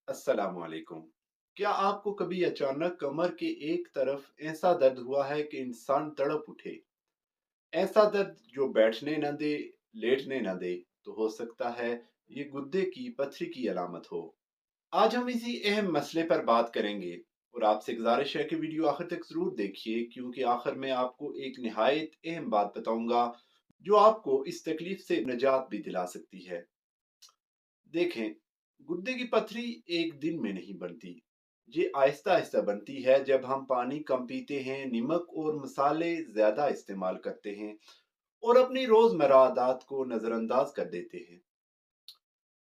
अस्सलाम वालेकुम। क्या आपको कभी अचानक कमर के एक तरफ ऐसा दर्द हुआ है कि इंसान तड़प उठे? ऐसा दर्द जो बैठने न दे, लेटने न दे, तो हो सकता है ये गुर्दे की पथरी की अलामत हो। आज हम इसी अहम मसले पर बात करेंगे और आपसे गुजारिश है कि वीडियो आखिर तक जरूर देखिए, क्योंकि आखिर में आपको एक निहायत अहम बात बताऊंगा जो आपको इस तकलीफ से निजात भी दिला सकती है। देखें, गुर्दे की पथरी एक दिन में नहीं बनती। ये आहिस्ता आहिस्ता बनती है जब हम पानी कम पीते हैं, नमक और मसाले ज्यादा इस्तेमाल करते हैं और अपनी रोजमर्रा आदत को नजरअंदाज कर देते हैं।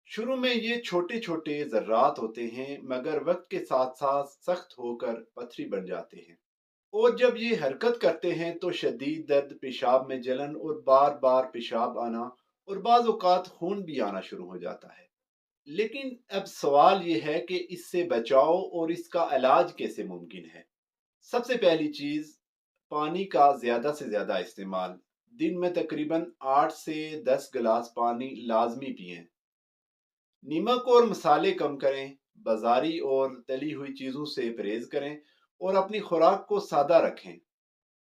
शुरू में ये छोटे छोटे जर्रात होते हैं, मगर वक्त के साथ साथ सख्त होकर पथरी बन जाते हैं। और जब ये हरकत करते हैं तो शदीद दर्द, पेशाब में जलन और बार बार पेशाब आना और बाज औकात खून भी आना शुरू हो जाता है। लेकिन अब सवाल ये है कि इससे बचाव और इसका इलाज कैसे मुमकिन है। सबसे पहली चीज, पानी का ज्यादा से ज्यादा इस्तेमाल। दिन में तकरीबन 8 से 10 गिलास पानी लाजमी पिएं। नमक और मसाले कम करें। बाजारी और तली हुई चीजों से परहेज करें और अपनी खुराक को सादा रखें।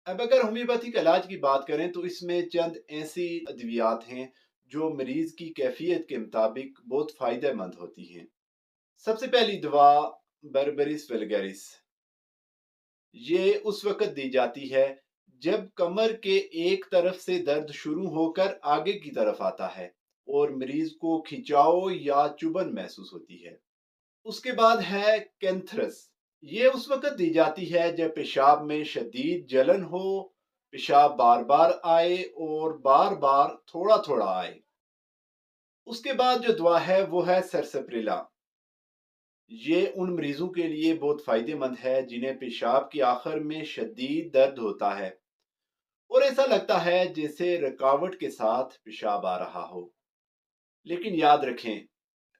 अब अगर होम्योपैथिक इलाज की बात करें तो इसमें चंद ऐसी अद्वियात हैं जो मरीज की कैफियत के मुताबिक बहुत फायदेमंद होती हैं। सबसे पहली दवा बर्बरिस वल्गैरिस। ये उस वक्त दी जाती है जब कमर के एक तरफ से दर्द शुरू होकर आगे की तरफ आता है और मरीज को खिंचाव या चुभन महसूस होती है। उसके बाद है कैंथरस। ये उस वक्त दी जाती है जब पेशाब में शदीद जलन हो, पेशाब बार बार आए और बार बार थोड़ा थोड़ा आए। उसके बाद जो दवा है वो है सरसप्रेला। ये उन मरीजों के लिए बहुत फायदेमंद है जिन्हें पेशाब के आखिर में शदीद दर्द होता है और ऐसा लगता है जैसे रुकावट के साथ पेशाब आ रहा हो। लेकिन याद रखें,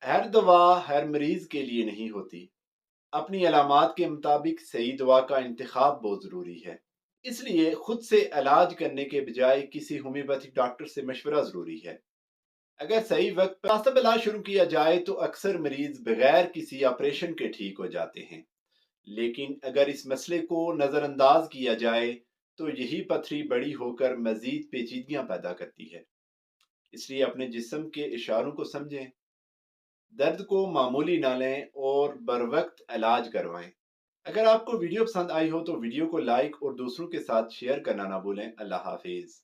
हर दवा हर मरीज के लिए नहीं होती। अपनी अलामात के मुताबिक सही दवा का इंतखाब बहुत ज़रूरी है। इसलिए खुद से इलाज करने के बजाय किसी होम्योपैथिक डॉक्टर से मशवरा ज़रूरी है। अगर सही वक्त पर मुनासिब इलाज शुरू किया जाए तो अक्सर मरीज बगैर किसी ऑपरेशन के ठीक हो जाते हैं। लेकिन अगर इस मसले को नज़रअंदाज किया जाए तो यही पथरी बड़ी होकर मजीद पेचीदगियां पैदा करती है। इसलिए अपने जिस्म के इशारों को समझें, दर्द को मामूली ना लें और बर वक्त इलाज करवाएं। अगर आपको वीडियो पसंद आई हो तो वीडियो को लाइक और दूसरों के साथ शेयर करना ना भूलें। अल्लाह हाफिज।